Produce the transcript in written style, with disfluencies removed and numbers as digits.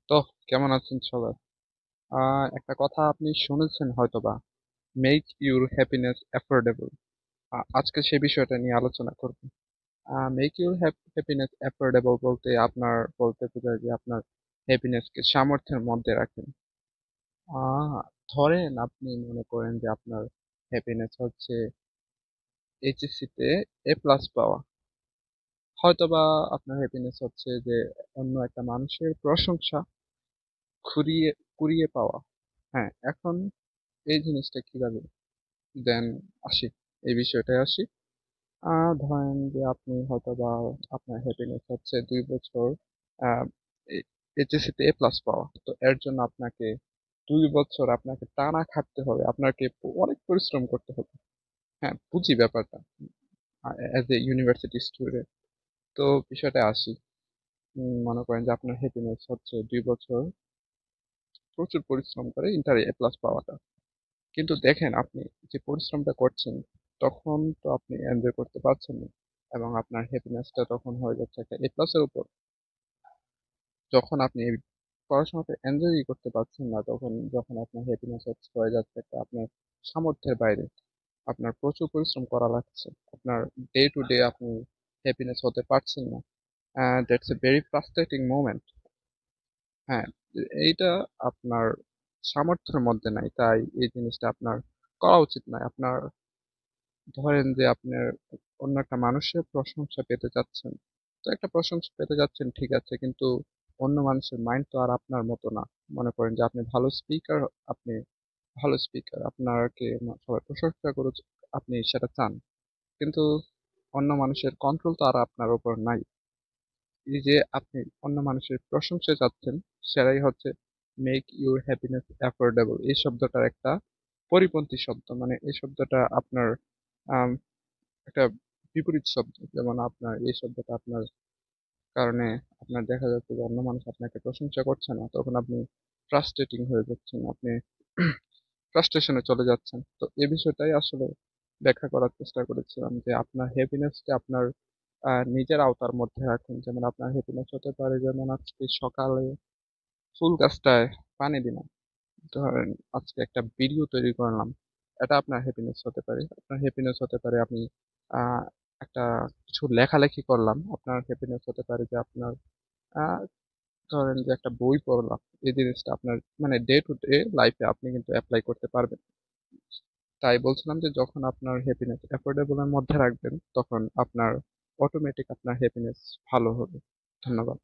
তো কেমন আছেন সবাই? একটা কথা আপনি শুনেছেন হয়তোবা, মেক ইউর হ্যাপিনেস অ্যাফোর্ডেবল। আজকে সে বিষয়টা নিয়ে আলোচনা করব। মেক ইউর হ্যাপিনেস অ্যাফোর্ডেবল বলতে আপনার বলতে বোঝায় যে আপনার হ্যাপিনেসকে সামর্থ্যের মধ্যে রাখেন। আহ ধরেন আপনি মনে করেন যে আপনার হ্যাপিনেস হচ্ছে এইচএসসি তে A+ পাওয়া। হয়তোবা আপনার হ্যাপিনেস হচ্ছে যে অন্য একটা মানুষের প্রশংসা কুড়িয়ে কুড়িয়ে পাওয়া। হ্যাঁ, এখন এই জিনিসটা কিভাবে দেন আসি, এই বিষয়টায় আসি। ধরেন যে আপনি হয়তো বা আপনার হ্যাপিনেস হচ্ছে 2 বছর এইচএসসি তে A+ পাওয়া, তো এর জন্য আপনাকে 2 বছর আপনাকে টানা খাটতে হবে, আপনাকে অনেক পরিশ্রম করতে হবে। হ্যাঁ, বুঝি ব্যাপারটা অ্যাজ এ ইউনিভার্সিটি স্টুডেন্ট। তো বিষয়টা আসি। মনে করেন যে আপনার হ্যাপিনেস হচ্ছে 2 বছর প্রচুর পরিশ্রম করে ইন্টারে A+ পাওয়াটা। কিন্তু দেখেন আপনি যে পরিশ্রমটা করছেন, তখন তো আপনি এনজয় করতে পারছেন না, এবং আপনার হ্যাপিনেসটা তখন হয়ে যাচ্ছে একটা A+-এর উপর। যখন আপনি এই পড়াশোনাটা এনজয়ই করতে পারছেন না, তখন যখন আপনার হ্যাপিনেস হয়ে যাচ্ছে একটা আপনার সামর্থ্যের বাইরে, আপনার প্রচুর পরিশ্রম করা লাগছে, আপনার ডে টু ডে আপনি হ্যাপিনেস হতে পারছেন না। That's a very frustrating moment. হ্যাঁ, এইটা আপনার সামর্থ্যের মধ্যে নাই, তাই এই জিনিসটা আপনার করা উচিত নয়। আপনার ধরেন যে আপনার অন্য একটা মানুষের প্রশংসা পেতে চাচ্ছেন, তো একটা প্রশংসা পেতে যাচ্ছেন, ঠিক আছে, কিন্তু অন্য মানুষের মাইন্ড তো আর আপনার মতো না। মনে করেন যে আপনি ভালো স্পিকার, আপনাকে সবাই প্রশংসা করুক, আপনি সেটা চান, কিন্তু অন্য মানুষের কন্ট্রোল তো আর আপনার উপর নাই। এই যে আপনি অন্য মানুষের প্রশংসা চাচ্ছেন, সেটাই হচ্ছে মেক ইউর হ্যাপিনেস অ্যাফোর্ডেবল, এই শব্দটার একটা পরিপন্থী শব্দ। মানে এই শব্দটা আপনার আম, একটা বিপরীত শব্দ। যেমন আপনার এই শব্দটা আপনার কারণে আপনার দেখা যাচ্ছে যে অন্য মানুষ আপনাকে প্রশংসা করছে না, তখন আপনি ফ্রাস্ট্রেটিং হয়ে যাচ্ছেন, আপনি ফ্রাস্ট্রেশনে চলে যাচ্ছেন। তো এই বিষয়টাই আসলে ব্যাখ্যা করার চেষ্টা করেছিলাম, যে আপনার হ্যাপিনেসকে আপনার নিজের আওতার মধ্যে রাখুন। যেমন আপনার হ্যাপিনেস হতে পারে, যেমন আজকে সকালে ফুল গাছটায় পানি দিলাম, ধরেন আজকে একটা ভিডিও তৈরি করলাম, এটা আপনার হ্যাপিনেস হতে পারে। আপনার হ্যাপিনেস হতে পারে আমি আহ, একটা কিছু লেখালেখি করলাম, আপনার হ্যাপিনেস হতে পারে যে আপনার আহ, ধরেন যে একটা বই পড়লাম। এই জিনিসটা আপনার মানে ডে টু ডে লাইফে আপনি কিন্তু অ্যাপ্লাই করতে পারবেন। তাই বলছিলাম যে যখন আপনার হ্যাপিনেস অ্যাফোর্ডেবলের মধ্যে রাখবেন, তখন আপনার অটোমেটিক আপনার হ্যাপিনেস ভালো হবে। ধন্যবাদ।